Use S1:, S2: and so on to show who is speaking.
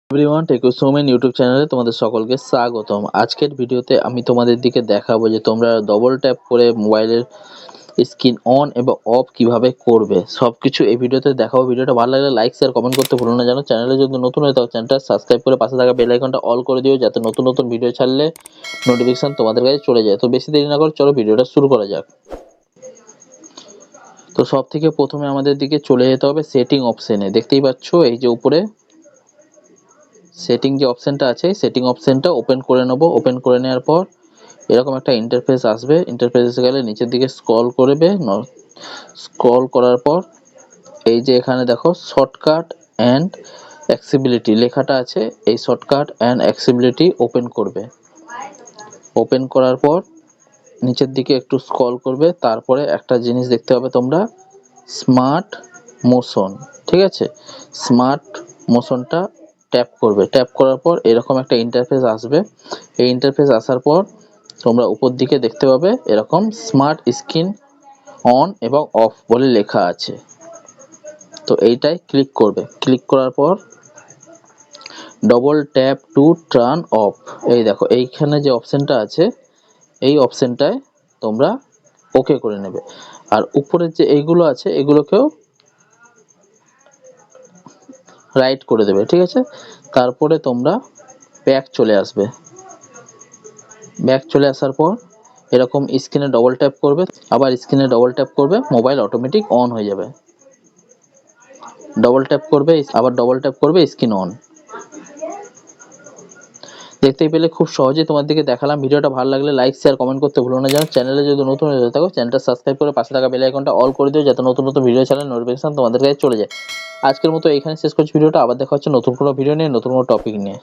S1: Everyone টেকুসোমেন YouTube চ্যানেলে তোমাদের সকলকে স্বাগতম। আজকের ভিডিওতে আমি তোমাদের দিকে দেখাবো যে তোমরা ডবল ট্যাপ করে মোবাইলের স্ক্রিন অন এবং অফ কিভাবে করবে, সবকিছু এই ভিডিওতে দেখাবো। ভিডিওটা ভালো লাগলে লাইক শেয়ার কমেন্ট করতে ভুলো না। জানো চ্যানেলে যদি নতুন হয়ে থাকো চ্যানেলটা সাবস্ক্রাইব করে পাশে থাকা বেল আইকনটা অল করে দিও, যাতে নতুন নতুন ভিডিও ছাড়লে নোটিফিকেশন তোমাদের কাছে চলে যায়। তো বেশি দেরি না করে চলো ভিডিওটা শুরু করা যাক। তো সব থেকে প্রথমে আমাদের দিকে চলে যেতে হবে সেটিং অপশনে। দেখতেই পাচ্ছ এই যে উপরে সেটিং যে অপশনটা আছে, সেটিং অপশনটা ওপেন করে নেব। ওপেন করে নেওয়ার পর এরকম একটা ইন্টারফেস আসবে। ইন্টারফেসে গেলে নিচের দিকে স্ক্রল করবে। স্ক্রল করার পর এই যে এখানে দেখো শর্টকাট অ্যান্ড অ্যাক্সেসিবিলিটি লেখাটা আছে, এই শর্টকাট অ্যান্ড অ্যাক্সেসিবিলিটি ওপেন করবে। ওপেন করার পর নিচের দিকে একটু স্ক্রল করবে, তারপরে একটা জিনিস দেখতে পাবে তোমরা, স্মার্ট মোশন। ঠিক আছে, স্মার্ট মোশনটা ট্যাপ করবে। ট্যাপ করার পর এরকম একটা ইন্টারফেস আসবে। এই ইন্টারফেস আসার পর তোমরা উপর দিকে দেখতে পাবে এরকম স্মার্ট স্ক্রিন অন এবং অফ বলে লেখা আছে। তো এইটাই ক্লিক করবে। ক্লিক করার পর double tap to turn off, এই দেখো এইখানে যে অপশনটা আছে এই অপশনটায় তোমরা ওকে করে নেবে। আর উপরের যে এইগুলো আছে এগুলোকেও রাইট করে দেবে। ঠিক আছে, তারপরে তোমরা ব্যাক চলে আসবে। ব্যাক চলে আসার পর এরকম স্ক্রিনে ডবল ট্যাপ করবে, আবার স্ক্রিনে ডবল ট্যাপ করবে, মোবাইল অটোমেটিক অন হয়ে যাবে। ডবল ট্যাপ করবে, আবার ডবল ট্যাপ করবে, স্ক্রিন অন। দেখতেই পেলে খুব সহজেই তোমার দিকে দেখালাম। ভিডিওটা ভালো লাগলে লাইক শেয়ার কমেন্ট করতে ভুলো না। জানো চ্যানেলে যদি নতুন হয়ে থাকো চ্যানেলটা সাবস্ক্রাইব করে পাশে থাকা বেল আইকনটা অল করে দিও, যাতে নতুন নতুন ভিডিও ছাড়লে নোটিফিকেশন তোমাদের কাছে চলে যায়। আজকের মতো এখানে শেষ করছি ভিডিওটা। আবার দেখা হচ্ছে নতুন কোনো ভিডিও নিয়ে, নতুন কোনো টপিক নিয়ে।